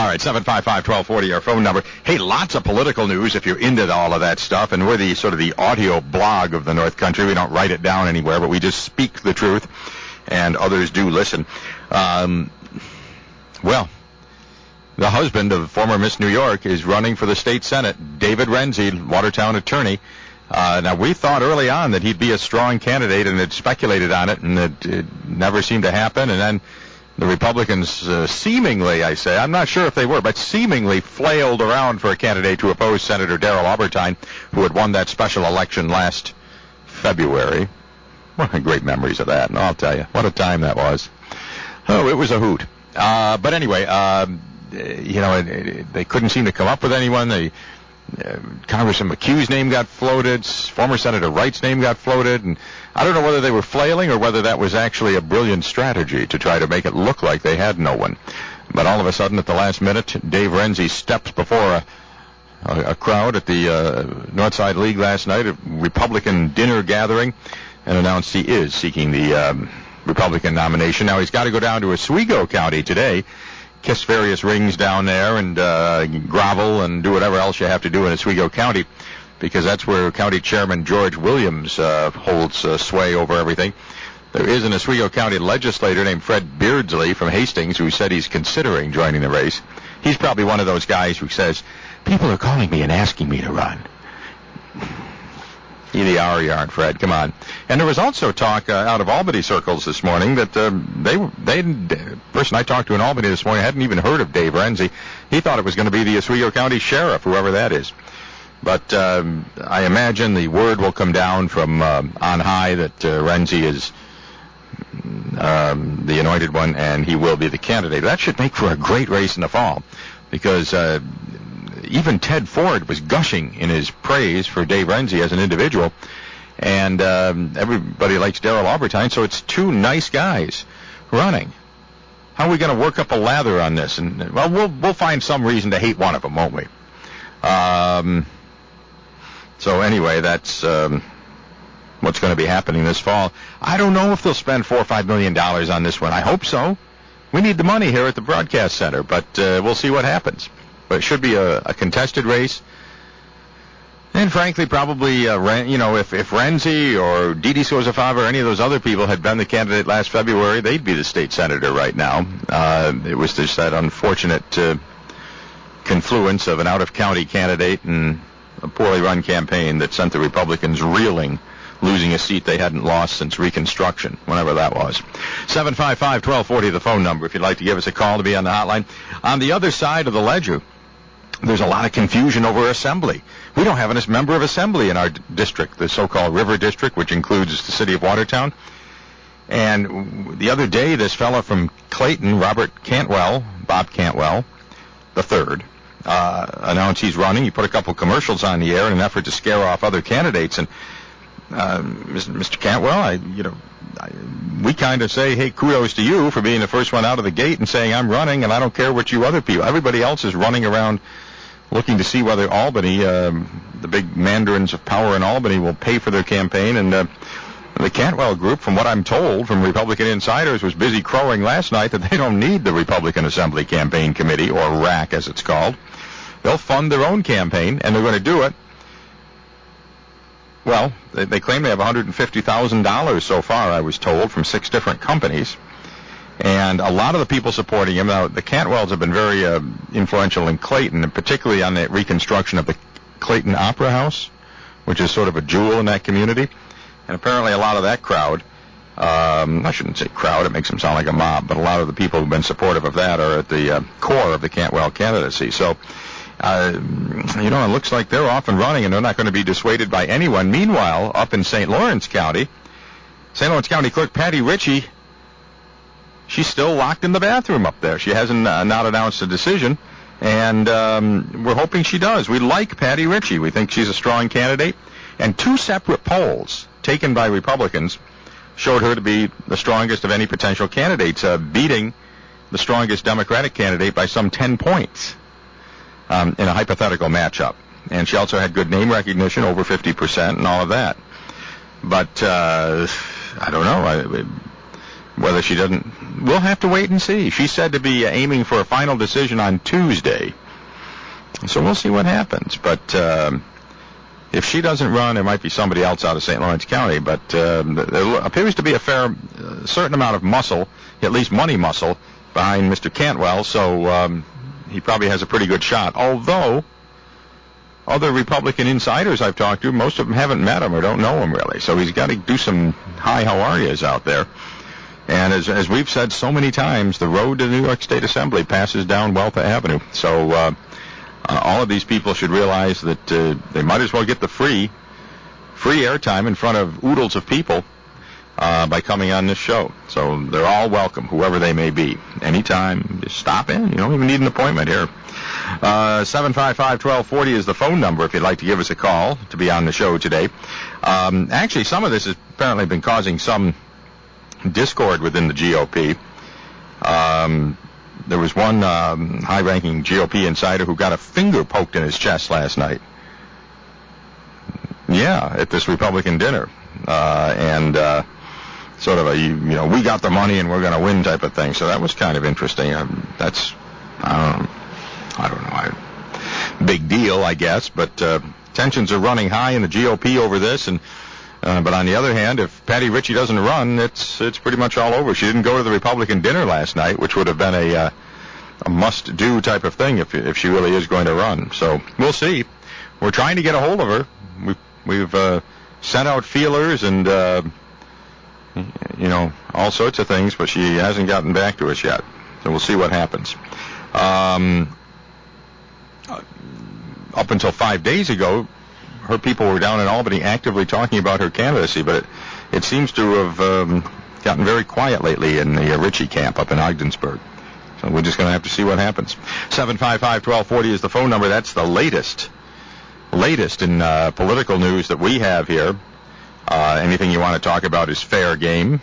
right, 755-1240, our phone number. Hey, lots of political news if you're into all of that stuff, and we're the sort of the audio blog of the North Country. We don't write it down anywhere, but we just speak the truth, and others do listen. Well, the husband of former Miss New York is running for the state Senate, David Renzi, Watertown attorney. Now, we thought early on that he'd be a strong candidate and had speculated on it, and it never seemed to happen. And then the Republicans seemingly, I'm not sure if they were, but seemingly flailed around for a candidate to oppose Senator Darrell Albertine, who had won that special election last February. What great memories of that, and I'll tell you, what a time that was. Oh, it was a hoot. But anyway, they couldn't seem to come up with anyone. Congressman McHugh's name got floated, former Senator Wright's name got floated, and I don't know whether they were flailing or whether that was actually a brilliant strategy to try to make it look like they had no one. But all of a sudden, at the last minute, Dave Renzi stepped before a crowd at the Northside League last night, a Republican dinner gathering, and announced he is seeking the Republican nomination. Now, he's got to go down to Oswego County today, kiss various rings down there, and grovel and do whatever else you have to do in Oswego County, because that's where County Chairman George Williams holds sway over everything. There is an Oswego County legislator named Fred Beardsley from Hastings who said he's considering joining the race. He's probably one of those guys who says, people are calling me and asking me to run. You are, you aren't, Fred. Come on. And there was also talk out of Albany circles this morning that the person I talked to in Albany this morning hadn't even heard of Dave Renzi. He thought it was going to be the Oswego County Sheriff, whoever that is. But I imagine the word will come down from on high that Renzi is the anointed one, and he will be the candidate. That should make for a great race in the fall, because even Ted Ford was gushing in his praise for Dave Renzi as an individual, and everybody likes Darrell Albertine, so it's two nice guys running. How are we going to work up a lather on this? And well, we'll find some reason to hate one of them, won't we? So anyway, that's what's going to be happening this fall. I don't know if they'll spend $4 or $5 million on this one. I hope so. We need the money here at the broadcast center, but we'll see what happens. But it should be a contested race. And frankly, probably, if Renzi or Didi Sosa-Fava or any of those other people had been the candidate last February, they'd be the state senator right now. It was just that unfortunate confluence of an out-of-county candidate and a poorly run campaign that sent the Republicans reeling, losing a seat they hadn't lost since Reconstruction, whenever that was. 755-1240, the phone number, if you'd like to give us a call to be on the hotline. On the other side of the ledger, there's a lot of confusion over Assembly. We don't have a member of Assembly in our district, the so-called River District, which includes the city of Watertown. And the other day, this fellow from Clayton, Bob Cantwell, the third, announced he's running. He put a couple commercials on the air in an effort to scare off other candidates. And Mr. Cantwell, we kind of say, hey, kudos to you for being the first one out of the gate and saying I'm running, and I don't care what you other people. Everybody else is running around looking to see whether Albany, the big mandarins of power in Albany, will pay for their campaign. And the Cantwell group, from what I'm told from Republican insiders, was busy crowing last night that they don't need the Republican Assembly Campaign Committee, or RAC as it's called. They'll fund their own campaign, and they're going to do it. Well, they claim they have $150,000 so far, I was told, from 6 different companies. And a lot of the people supporting him, now the Cantwells have been very influential in Clayton, and particularly on the reconstruction of the Clayton Opera House, which is sort of a jewel in that community. And apparently a lot of that crowd, I shouldn't say crowd, it makes them sound like a mob, but a lot of the people who've been supportive of that are at the core of the Cantwell candidacy. So, it looks like they're off and running, and they're not going to be dissuaded by anyone. Meanwhile, up in St. Lawrence County Clerk Patty Ritchie, she's still locked in the bathroom up there. She hasn't not announced a decision, and we're hoping she does. We like Patty Ritchie. We think she's a strong candidate. And 2 separate polls taken by Republicans showed her to be the strongest of any potential candidates, beating the strongest Democratic candidate by some 10 points. In a hypothetical matchup. And she also had good name recognition, over 50%, and all of that. But, I don't know. whether she doesn't, we'll have to wait and see. She's said to be aiming for a final decision on Tuesday. So we'll see what happens. But if she doesn't run, there might be somebody else out of St. Lawrence County. But there appears to be a certain amount of muscle, at least money muscle, behind Mr. Cantwell. So he probably has a pretty good shot. Although other Republican insiders I've talked to, most of them haven't met him or don't know him really. So he's got to do some hi, how are yous out there. And as we've said so many times, the road to the New York State Assembly passes down Wealth Avenue. So all of these people should realize that they might as well get the free airtime in front of oodles of people by coming on this show. So they're all welcome, whoever they may be. Anytime, just stop in. You don't even need an appointment here. 755-1240 is the phone number if you'd like to give us a call to be on the show today. Actually, some of this has apparently been causing some discord within the GOP. There was one high-ranking GOP insider who got a finger poked in his chest last night. Yeah, at this Republican dinner. And sort of a, we got the money and we're going to win type of thing. So that was kind of interesting. I don't know. Big deal, I guess. But tensions are running high in the GOP over this. And but on the other hand, if Patty Ritchie doesn't run, it's pretty much all over. She didn't go to the Republican dinner last night, which would have been a must-do type of thing if she really is going to run. So we'll see. We're trying to get a hold of her. We've sent out feelers and all sorts of things, but she hasn't gotten back to us yet. So we'll see what happens. Up until 5 days ago, her people were down in Albany actively talking about her candidacy, but it seems to have gotten very quiet lately in the Ritchie camp up in Ogdensburg. So we're just going to have to see what happens. 755-1240 is the phone number. That's the latest in political news that we have here. Anything you want to talk about is fair game.